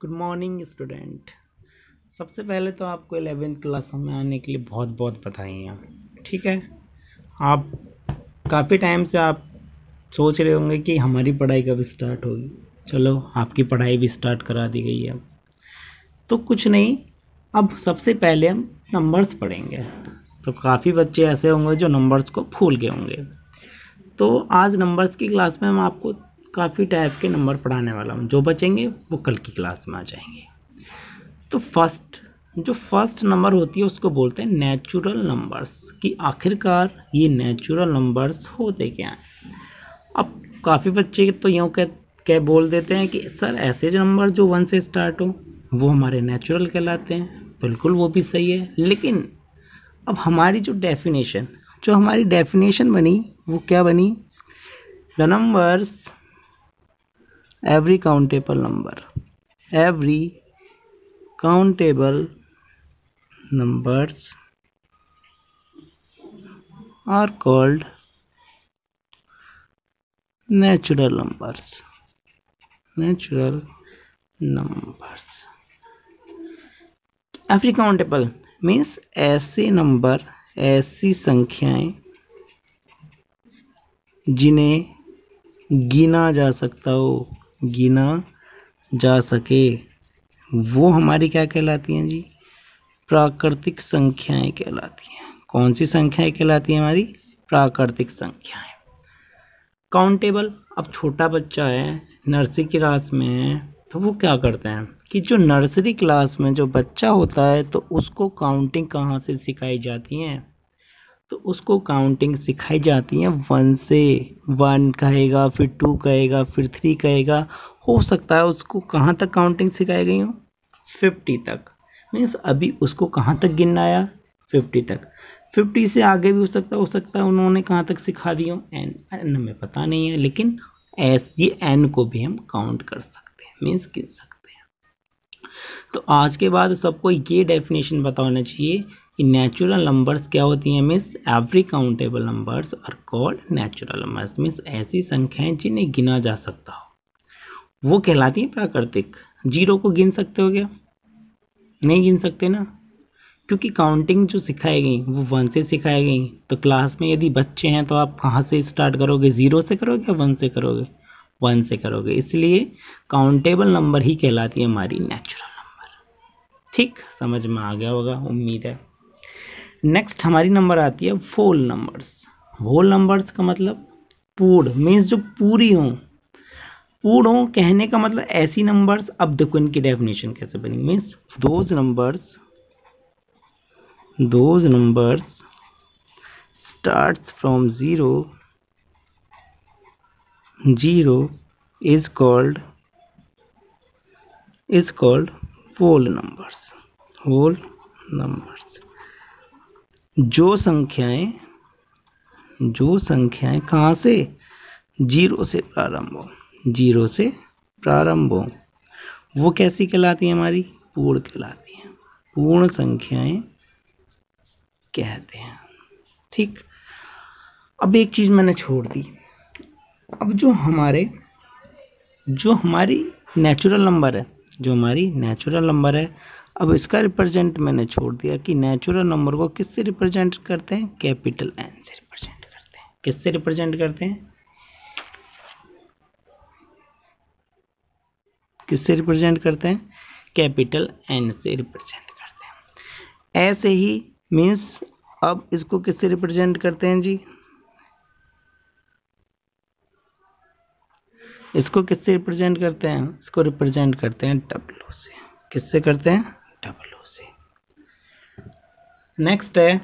Good morning student. सबसे पहले तो आपको 11th क्लास में आने के लिए बहुत बहुत बधाइयाँ। ठीक है, आप काफ़ी टाइम से आप सोच रहे होंगे कि हमारी पढ़ाई कब स्टार्ट होगी। चलो, आपकी पढ़ाई भी स्टार्ट करा दी गई है। अब तो कुछ नहीं, अब सबसे पहले हम नंबर्स पढ़ेंगे। तो काफ़ी बच्चे ऐसे होंगे जो नंबर्स को भूल गए होंगे। तो आज नंबर्स की क्लास में हम आपको काफ़ी टाइप के नंबर पढ़ाने वाला हूँ। जो बचेंगे वो कल की क्लास में आ जाएंगे। तो फर्स्ट नंबर होती है उसको बोलते हैं नेचुरल नंबर्स। कि आखिरकार ये नेचुरल नंबर्स होते क्या हैं। अब काफ़ी बच्चे तो यूँ कह बोल देते हैं कि सर ऐसे जो नंबर जो 1 से स्टार्ट हो वो हमारे नेचुरल कहलाते हैं। बिल्कुल वो भी सही है, लेकिन अब हमारी जो हमारी डेफिनेशन बनी वो क्या बनी? The numbers every countable numbers are called natural numbers. Every countable means ऐसे नंबर, ऐसी संख्याएं जिन्हें गिना जा सकता हो, गिना जा सके, वो हमारी क्या कहलाती हैं जी? प्राकृतिक संख्याएं कहलाती हैं। कौन सी संख्याएं कहलाती हैं? हमारी प्राकृतिक संख्याएं। काउंटेबल, अब छोटा बच्चा है, नर्सरी क्लास में है, तो वो क्या करते हैं कि जो नर्सरी क्लास में जो बच्चा होता है तो उसको काउंटिंग कहाँ से सिखाई जाती है? तो उसको काउंटिंग सिखाई जाती है 1 से। 1 कहेगा, फिर 2 कहेगा, फिर 3 कहेगा। हो सकता है उसको कहाँ तक काउंटिंग सिखाई गई हो? 50 तक। मीन्स अभी उसको कहाँ तक गिनना आया? 50 तक। 50 से आगे भी हो सकता है उन्होंने कहाँ तक सिखा दी हो? एन हमें पता नहीं है, लेकिन ये एन को भी हम काउंट कर सकते हैं, मीन्स गिन सकते हैं। तो आज के बाद सबको ये डेफिनेशन पता होना चाहिए कि नेचुरल नंबर्स क्या होती हैं। Means every countable numbers are called natural numbers. Means ऐसी संख्याएं जिन्हें गिना जा सकता हो वो कहलाती हैं प्राकृतिक। 0 को गिन सकते हो क्या? नहीं गिन सकते ना, क्योंकि काउंटिंग जो सिखाई गई वो 1 से सिखाई गई। तो क्लास में यदि बच्चे हैं तो आप कहाँ से स्टार्ट करोगे? 0 से करोगे या 1 से करोगे? 1 से करोगे। इसलिए काउंटेबल नंबर ही कहलाती है हमारी नेचुरल नंबर। ठीक, समझ में आ गया होगा, उम्मीद है। नेक्स्ट हमारी नंबर आती है होल नंबर्स। होल नंबर्स का मतलब पूर्ण, मीन्स जो पूरी हों। पूर्ण हो कहने का मतलब ऐसी नंबर्स। अब देखो इनकी डेफिनेशन कैसे बनी। Means those numbers starts from 0 is called whole numbers। जो संख्याएं कहाँ से? 0 से प्रारंभ हो वो कैसी कहलाती हैं? हमारी पूर्ण कहलाती हैं। पूर्ण संख्याएं कहते हैं। ठीक, अब एक चीज मैंने छोड़ दी। अब जो हमारी नेचुरल नंबर है, अब इसका रिप्रेजेंट मैंने छोड़ दिया कि नेचुरल नंबर को किससे रिप्रेजेंट करते हैं? कैपिटल एन से रिप्रेजेंट करते हैं। किससे रिप्रेजेंट करते हैं? कैपिटल एन से रिप्रेजेंट करते हैं। ऐसे ही मीन्स अब इसको किससे रिप्रेजेंट करते हैं जी? इसको किससे रिप्रेजेंट करते हैं? इसको रिप्रेजेंट करते हैं डब्ल्यू से। किससे करते हैं? डब्ल्यू से। नेक्स्ट है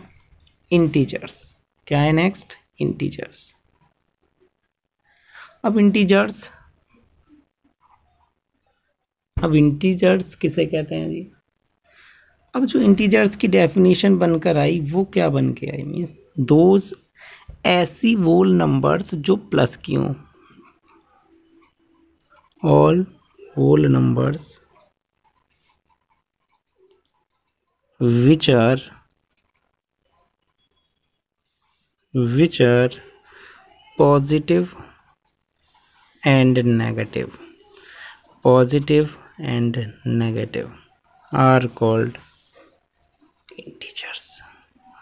इंटीजर्स। क्या है नेक्स्ट? इंटीजर्स। अब इंटीजर्स किसे कहते हैं जी? अब जो इंटीजर्स की डेफिनेशन बनकर आई वो क्या बन के आई? मीन्स दोज ऐसी होल नंबर्स जो प्लस की हों। all whole numbers which are positive and negative and negative are called integers.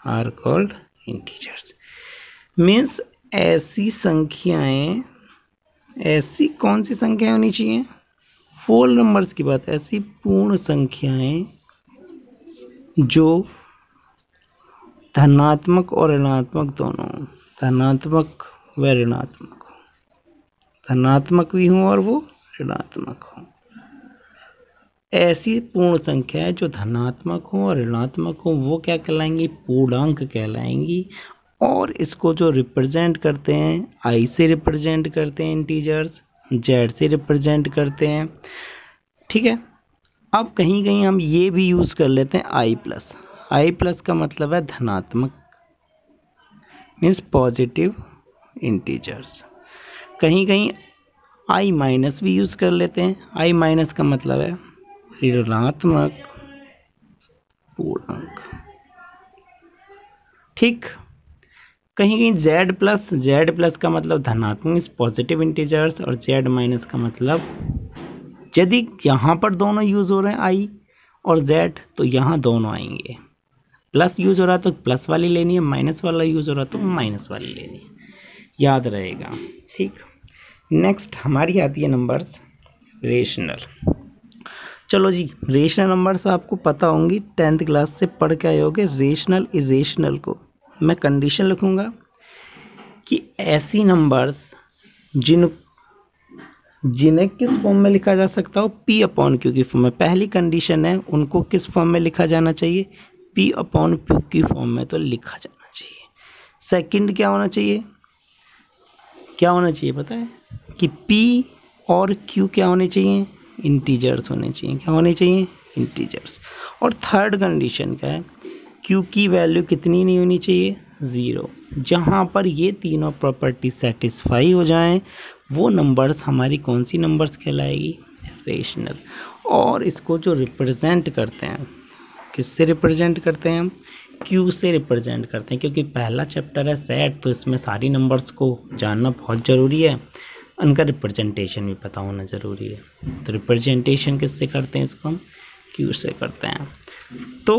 Are called integers. Means ऐसी संख्याएं, ऐसी कौन सी संख्याएं होनी चाहिए? फोल नंबर्स की बात, ऐसी पूर्ण संख्याएं जो धनात्मक और ऋणात्मक दोनों, धनात्मक व ऋणात्मक हो, धनात्मक भी हों और वो ऋणात्मक हो। ऐसी पूर्ण संख्याएं जो धनात्मक हो और ऋणात्मक हो वो क्या कहलाएंगी? पूर्णांक कहलाएंगी। और इसको जो रिप्रेजेंट करते हैं, आई से रिप्रेजेंट करते हैं इंटीजर्स, जेड से रिप्रेजेंट करते हैं। ठीक है, अब कहीं कहीं हम ये भी यूज़ कर लेते हैं आई प्लस। आई प्लस का मतलब है धनात्मक, मीन्स पॉजिटिव इंटीजर्स। कहीं कहीं आई माइनस भी यूज़ कर लेते हैं। आई माइनस का मतलब है ऋणात्मक पूर्णांक। ठीक, कहीं कहीं जेड प्लस का मतलब धनात्मक पॉजिटिव इंटीजर्स, और जेड माइनस का मतलब, यदि यहाँ पर दोनों यूज़ हो रहे हैं आई और जेड तो यहाँ दोनों आएंगे। प्लस यूज़ हो रहा है तो प्लस वाली लेनी है, माइनस वाला यूज़ हो रहा है तो माइनस वाली लेनी है, याद रहेगा। ठीक, नेक्स्ट हमारी आती है नंबर्स रेशनल। चलो जी, रेशनल नंबर्स आपको पता होंगी, 10th क्लास से पढ़ के आए होगे। रेशनल इरेशनल को मैं कंडीशन लिखूँगा कि ऐसी नंबर्स जिन्हें किस फॉर्म में लिखा जा सकता हो? पी अपॉन क्यू की फॉर्म में। पहली कंडीशन है, उनको किस फॉर्म में लिखा जाना चाहिए? पी अपॉन क्यू की फॉर्म में तो लिखा जाना चाहिए। सेकंड क्या होना चाहिए? क्या होना चाहिए पता है? कि पी और क्यू क्या होने चाहिए? इंटीजर्स होने चाहिए। क्या होने चाहिए? इंटीजर्स। और थर्ड कंडीशन क्या है? क्यू की वैल्यू कितनी नहीं होनी चाहिए? 0। जहाँ पर ये तीनों प्रॉपर्टी सेटिस्फाई हो जाएं वो नंबर्स हमारी कौन सी नंबर्स कहलाएगी? रेशनल। और इसको जो रिप्रेजेंट करते हैं, किससे रिप्रेजेंट करते हैं हम? क्यू से रिप्रेजेंट करते हैं, क्योंकि पहला चैप्टर है सेट, तो इसमें सारी नंबर्स को जानना बहुत ज़रूरी है, उनका रिप्रेजेंटेशन भी पता होना ज़रूरी है। तो रिप्रेजेंटेशन किससे करते हैं? इसको हम क्यू से करते हैं। तो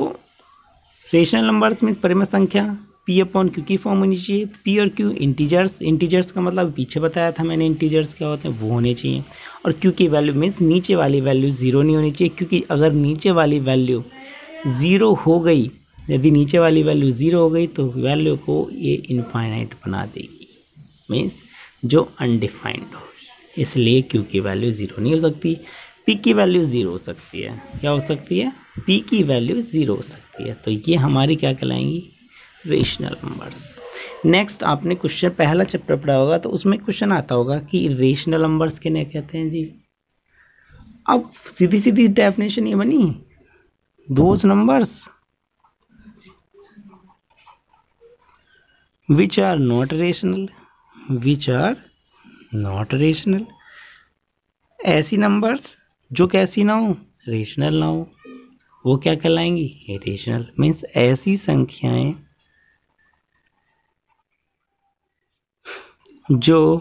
रेशनल नंबर्स मीन्स परिमेय संख्या पी अपॉन क्यू की फॉर्म होनी चाहिए। पी और क्यू इंटीजर्स का मतलब पीछे बताया था मैंने इंटीजर्स क्या होते हैं, वो होने चाहिए। और क्यू की वैल्यू मीन्स नीचे वाली वैल्यू 0 नहीं होनी चाहिए, क्योंकि अगर नीचे वाली वैल्यू 0 हो गई, यदि नीचे वाली वैल्यू 0 हो गई तो वैल्यू को ये इनफाइनाइट बना देगी, मीन्स जो अनडिफाइंड होगी। इसलिए क्यू की वैल्यू 0 नहीं हो सकती, पी की वैल्यू 0 हो सकती है। क्या हो सकती है? पी की वैल्यू 0 हो सकती है। तो ये हमारी क्या कहलाएंगी? Rational numbers. नेक्स्ट आपने क्वेश्चन पहला चैप्टर पढ़ा होगा, तो उसमें क्वेश्चन आता होगा कि रेशनल नंबर्स किन्हें कहते हैं जी। अब सीधी सीधी डेफिनेशन ये बनी, those numbers which are not rational, which are not rational। ऐसी नंबर्स जो कैसी ना हो? रेशनल ना हो, वो क्या कहलाएंगी? इरेशनल। मीन्स ऐसी संख्याएं जो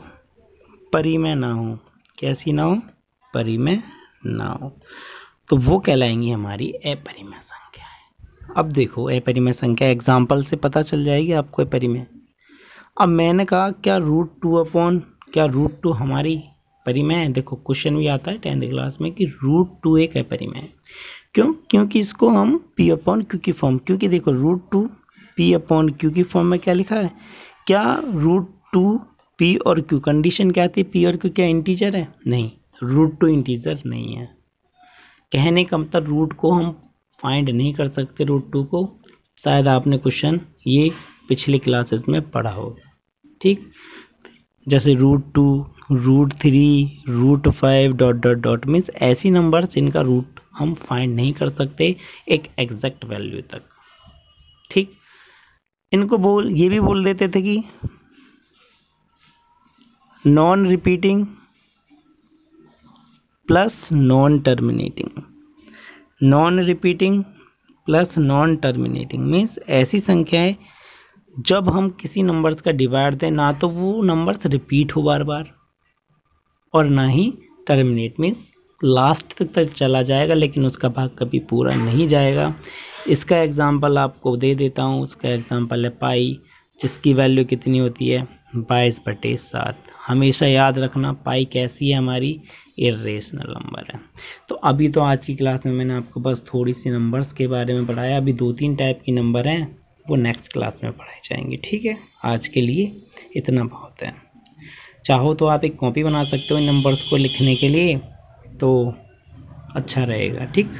परिमेय ना हो। कैसी ना हो? परिमेय ना हो, तो वो कहलाएंगी हमारी अपरिमेय संख्याएं। अब देखो, अपरिमेय संख्या एग्जाम्पल से पता चल जाएगी आपको अपरिमेय। अब मैंने कहा क्या रूट टू हमारी परिमेय है? देखो क्वेश्चन भी आता है 10th क्लास में कि √2 एक अपरिमेय है। क्यों? क्योंकि इसको हम पी अपॉन क्यू की फॉर्म, क्योंकि देखो √2 पी अपॉन क्यू की फॉर्म में क्या लिखा है? क्या √2 पी और क्यू, कंडीशन क्या थी? पी और क्यू क्या इंटीजर है? नहीं, √2 इंटीजर नहीं है। कहने का मतलब रूट को हम फाइंड नहीं कर सकते, √2 को। शायद आपने क्वेश्चन ये पिछले क्लासेस में पढ़ा हो। ठीक, जैसे √2, √3, √5 डॉट डॉट डॉट मीन्स ऐसी नंबर्स जिनका रूट हम फाइंड नहीं कर सकते एक एग्जैक्ट वैल्यू तक। ठीक, इनको ये भी बोल देते थे कि non repeating plus non terminating. Non repeating plus non terminating means ऐसी संख्याएं जब हम किसी नंबर्स का डिवाइड दें ना तो वो नंबर्स रिपीट हो बार बार, और ना ही टर्मिनेट मीन्स लास्ट तक चला जाएगा, लेकिन उसका भाग कभी पूरा नहीं जाएगा। इसका एग्जाम्पल आपको दे देता हूँ। उसका एग्जाम्पल है पाई, जिसकी वैल्यू कितनी होती है 22/7। हमेशा याद रखना पाई कैसी है, हमारी इर्रेशनल नंबर है। तो अभी तो आज की क्लास में मैंने आपको बस थोड़ी सी नंबर्स के बारे में पढ़ाया। अभी 2-3 टाइप की नंबर हैं, वो नेक्स्ट क्लास में पढ़ाए जाएंगे। ठीक है, आज के लिए इतना बहुत है। चाहो तो आप एक कॉपी बना सकते हो इन नंबर्स को लिखने के लिए, तो अच्छा रहेगा। ठीक।